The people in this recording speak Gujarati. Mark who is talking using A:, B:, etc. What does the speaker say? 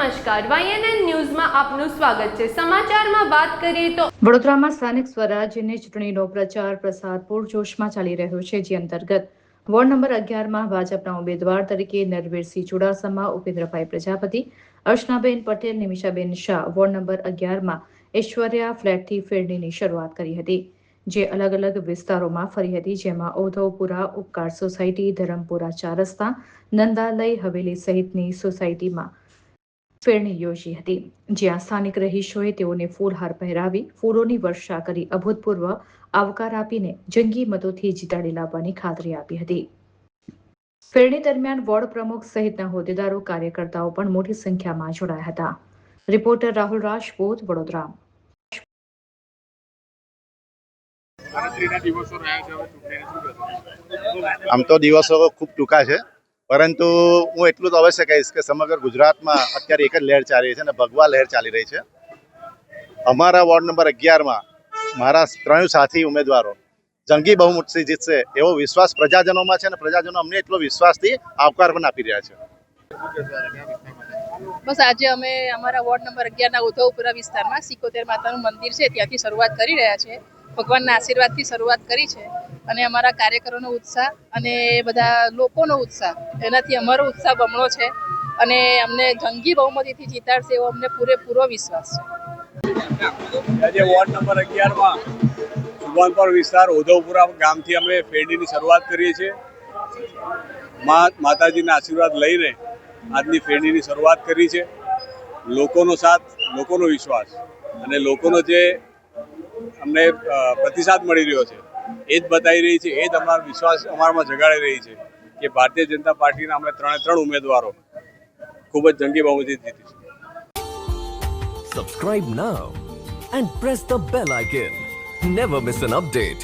A: નમસ્કાર, YNN ન્યૂઝમાં આપનું સ્વાગત છે। સમાચારમાં વાત કરીએ તો
B: વડોદરામાં સ્થાનિક સ્વરાજ્યની ચૂંટણીનો પ્રચાર પ્રસાર પૂરજોશમાં ચાલી રહ્યો છે, જે અંતર્ગત વોર્ડ નંબર 11માં ભાજપના ઉમેદવાર તરીકે નરવીરસિંહ ચુડાસમા, ઉપેન્દ્રભાઈ પ્રજાપતિ, અર્ચનાબેન પટેલ, નિમિષાબેન શાહ વોર્ડ નંબર 11માં ઐશ્વર્યા ફ્લેટથી ફેરણીની શરૂઆત કરી હતી, જે અલગ અલગ વિસ્તારોમાં ફરી હતી, જેમાં ઔધવપુરા, ઉપકાર સોસાયટી, ધરમપુરા 4 રસ્તા, નંદાલય હવેલી સહિતની સોસાયટીમાં ફેરણી યોજી હતી, જ્યાં સ્થાનિક રહીશોએ તેઓને ફૂલહાર પહેરાવી ફૂલોની વર્ષા કરી અભૂતપૂર્વ આવકાર આપીને જંગી મતોથી જીતાડી લાવવાની ખાતરી આપી હતી। ફેરણી દરમિયાન વોર્ડ પ્રમુખ સહિતના હોદ્દેદારો, કાર્યકર્તાઓ પણ મોટી સંખ્યામાં જોડાયા હતા। રિપોર્ટર રાહુલ રાજપૂત, વડોદરા।
C: આમ તો દિવસો ખૂબ ટૂંકા છે, પરંતુ હું એટલું તો અવશ્ય કહીશ કે સમગ્ર ગુજરાતમાં અત્યારે એક જ લહેર ચાલી રહી છે અને ભગવા લહેર ચાલી રહી છે। અમારા વોર્ડ નંબર 11માં મારા 3 સાથી ઉમેદવારો જંગી બહુમતથી જીતશે એવો વિશ્વાસ પ્રજાજનોમાં છે અને પ્રજાજનો અમને એટલો વિશ્વાસથી આવકાર પણ આપી રહ્યા છે।
D: બસ આજે અમે અમારા વોર્ડ નંબર 11ના ઔધવપુરા વિસ્તારમાં સિકોતેર માતાનું મંદિર છે ત્યાંથી શરૂઆત કરી રહ્યા છે। ભગવાનના આશીર્વાદથી શરૂઆત કરી છે અને અમારા કાર્યકરોનો ઉત્સાહ અને બધા લોકોનો ઉત્સાહ, એનાથી અમારો ઉત્સાહ બમણો છે અને અમને જંગી બહુમતીથી જીતાડશે એવો અમને પૂરેપૂરો વિશ્વાસ છે।
E: આજે વોર્ડ નંબર 11માં સુભાનપર વિસ્તાર ઔધવપુરા ગામથી અમે ફેરણીની શરૂઆત કરીએ છીએ। માતાજીના આશીર્વાદ લઈને આજની ફેરણીની શરૂઆત કરી છે। લોકોનો સાથ, લોકોનો વિશ્વાસ અને લોકોનો જે અમને પ્રતિસાદ મળી રહ્યો છે એ જ બતાવી રહી છે, એ જ અમારો વિશ્વાસ અમારામાં જગાડી રહી છે કે ભારતીય જનતા પાર્ટીના અમે 3 ઉમેદવારો ખૂબ જ જંગી બહુમતીથી જીતીશું।
F: Subscribe now and press the bell icon. Never miss an update.